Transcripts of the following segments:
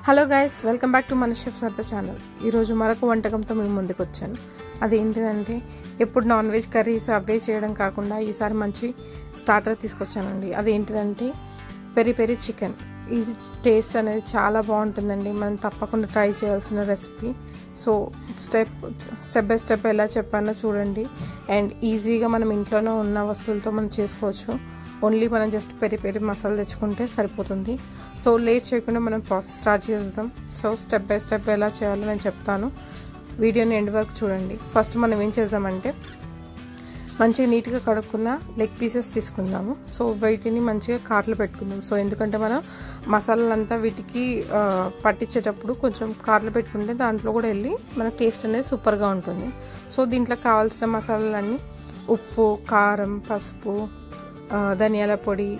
Hello guys, welcome back to మన chef Sarda channel. ఈరోజు మరొక వంటకంతో మేము ముందుకు వచ్చాను. అదేంటిదంటే ఎప్పుడు నాన్ వెజ్ కర్రీస్ అవే చేయడం కాకుండా ఈసారి మంచి స్టార్టర్ తీసుకొచ్చానండి. అదేంటిదంటే పెరి పెరి చికెన్. ఇది టేస్ట్ అనేది చాలా బాగుంటుందండి. మనం తప్పకుండా ట్రై చేయాల్సిన recipe. So step by step ఎలా చెప్పానో చూడండి. అండ్ ఈజీగా మనం ఇంట్లోనే ఉన్న వస్తువులతో మనం చేసుకోవచ్చు. ఓన్లీ మనం జస్ట్ పెరి పెరి మసాలా తెచ్చుకుంటే సరిపోతుంది. సో లేట్ చేయకుండా మనం ప్రాసెస్ స్టార్ట్ చేద్దాం. సో స్టెప్ బై స్టెప్ ఎలా చేయాలో నేను చెప్తాను. వీడియోని ఎండ్ వరకు చూడండి. ఫస్ట్ మనం ఏం చేద్దామంటే మంచిగా నీట్గా కడుక్కున్న లెగ్ పీసెస్ తీసుకుందాము. సో వీటిని మంచిగా కాట్లు పెట్టుకుందాం. సో ఎందుకంటే మనం మసాలాలంతా వీటికి పట్టించేటప్పుడు కొంచెం కాట్లు పెట్టుకుంటే దాంట్లో కూడా వెళ్ళి మనకు టేస్ట్ అనేది సూపర్గా ఉంటుంది. సో దీంట్లో కావాల్సిన మసాలాలన్నీ ఉప్పు, కారం, పసుపు, ధనియాల పొడి,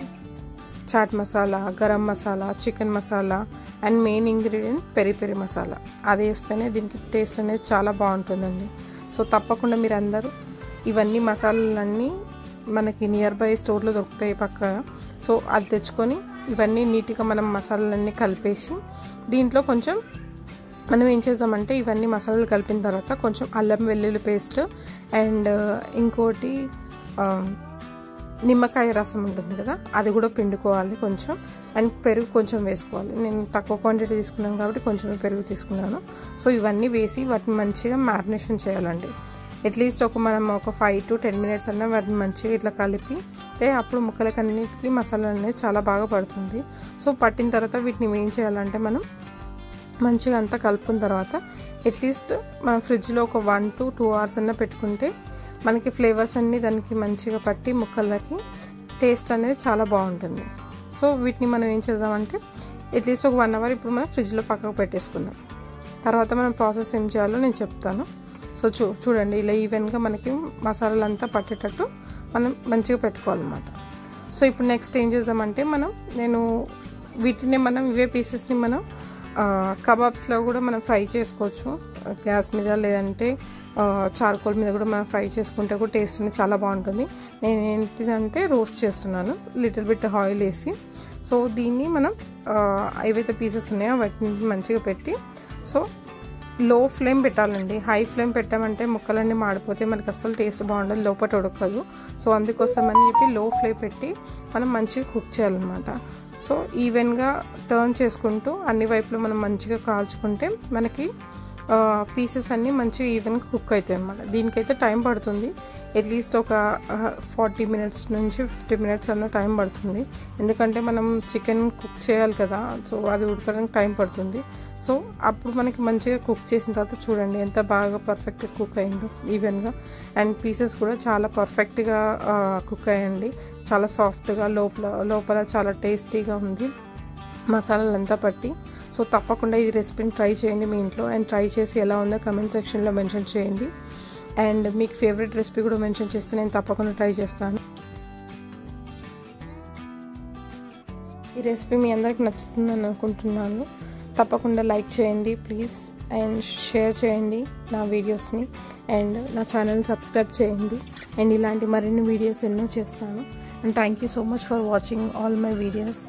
chaat masala, garam masala, chicken masala and main ingredient peri peri masala. అది వేస్తేనే దీనికి టేస్ట్ అనేది చాలా బాగుంటుందండి. సో తప్పకుండా మీరు అందరూ ఇవన్నీ మసాలాలన్నీ మనకి నియర్ బై స్టోర్లో దొరుకుతాయి పక్కన. సో అది తెచ్చుకొని ఇవన్నీ నీట్గా మనం మసాలాలన్నీ కలిపేసి దీంట్లో కొంచెం మనం ఏం చేద్దామంటే ఇవన్నీ మసాలాలు కలిపిన తర్వాత కొంచెం అల్లం వెల్లుల్లి పేస్ట్ అండ్ ఇంకోటి నిమ్మకాయ రసం ఉంటుంది కదా, అది కూడా పిండుకోవాలి కొంచెం. అండ్ పెరుగు కొంచెం వేసుకోవాలి. నేను తక్కువ క్వాంటిటీ తీసుకున్నాను కాబట్టి కొంచెం పెరుగు తీసుకున్నాను. సో ఇవన్నీ వేసి వాటిని మంచిగా మ్యారినేషన్ చేయాలండి. అట్లీస్ట్ మనం ఒక 5 to 10 minutes అన్నా వాటిని మంచిగా ఇట్లా కలిపి అప్పుడు ముక్కలకి అన్నిటికీ మసాలా అనేది చాలా బాగా పడుతుంది. సో పట్టిన తర్వాత వీటిని ఏం చేయాలంటే మనం మంచిగా అంతా కలుపుకున్న తర్వాత అట్లీస్ట్ మనం ఫ్రిడ్జ్లో ఒక 1 to 2 hours అన్నా పెట్టుకుంటే మనకి ఫ్లేవర్స్ అన్నీ దానికి మంచిగా పట్టి ముక్కలకి టేస్ట్ అనేది చాలా బాగుంటుంది. సో వీటిని మనం ఏం చేద్దామంటే అట్లీస్ట్ ఒక 1 hour ఇప్పుడు మనం ఫ్రిడ్జ్లో పక్కకు పెట్టేసుకుందాం. తర్వాత మనం ప్రాసెస్ ఏం చేయాలో నేను చెప్తాను. సో చూడండి, ఇలా ఈవెన్గా మనకి మసాలాలంతా పట్టేటట్టు మనం మంచిగా పెట్టుకోవాలన్నమాట. సో ఇప్పుడు నెక్స్ట్ ఏం చేద్దామంటే నేను వీటిని ఇవే పీసెస్ని మనం కబాబ్స్లో కూడా మనం ఫ్రై చేసుకోవచ్చు గ్యాస్ మీద, లేదంటే చార్కోల్ మీద కూడా మనం ఫ్రై చేసుకుంటే కూడా టేస్ట్ అనేది చాలా బాగుంటుంది. నేను ఏంటిదంటే రోస్ట్ చేస్తున్నాను లిటిల్ బిట్ ఆయిల్ వేసి. సో దీన్ని మనం ఏవైతే పీసెస్ ఉన్నాయో వాటిని మంచిగా పెట్టి సో లో ఫ్లేమ్ పెట్టాలండి. హై ఫ్లేమ్ పెట్టామంటే ముక్కలన్నీ మాడిపోతే మనకి అస్సలు టేస్ట్ బాగుండదు, లోపల ఉడకదు. సో అందుకోసం అని చెప్పి లో ఫ్లేమ్ పెట్టి మనం మంచిగా కుక్ చేయాలన్నమాట. సో ఈవెన్గా టర్న్ చేసుకుంటూ అన్ని వైపులు మనం మంచిగా కాల్చుకుంటే మనకి పీసెస్ అన్నీ మంచిగా ఈవెన్గా కుక్ అవుతాయి అన్నమాట. దీనికైతే టైం పడుతుంది. అట్లీస్ట్ ఒక 40 minutes నుంచి 50 minutes అన్న టైం పడుతుంది. ఎందుకంటే మనం చికెన్ కుక్ చేయాలి కదా, సో అది ఉడకడానికి టైం పడుతుంది. సో అప్పుడు మనకి మంచిగా కుక్ చేసిన తర్వాత చూడండి ఎంత బాగా పర్ఫెక్ట్గా కుక్ అయిందో ఈవెన్గా. అండ్ పీసెస్ కూడా చాలా పర్ఫెక్ట్గా కుక్ అయ్యండి, చాలా సాఫ్ట్గా, లోపల చాలా టేస్టీగా ఉంది మసాలాలంతా పట్టి. సో తప్పకుండా ఈ రెసిపీని ట్రై చేయండి మీ ఇంట్లో. అండ్ ట్రై చేసి ఎలా ఉందో కమెంట్ సెక్షన్లో మెన్షన్ చేయండి. అండ్ మీకు ఫేవరెట్ రెసిపీ కూడా మెన్షన్ చేస్తే నేను తప్పకుండా ట్రై చేస్తాను. ఈ రెసిపీ మీ అందరికి నచ్చుతుందని అనుకుంటున్నాను. తప్పకుండా లైక్ చేయండి ప్లీజ్, అండ్ షేర్ చేయండి నా వీడియోస్ని, అండ్ నా ఛానల్ని సబ్స్క్రైబ్ చేయండి. అండ్ ఇలాంటి మరిన్ని వీడియోస్ ఎన్నో చేస్తాను. And thank you so much for watching all my videos.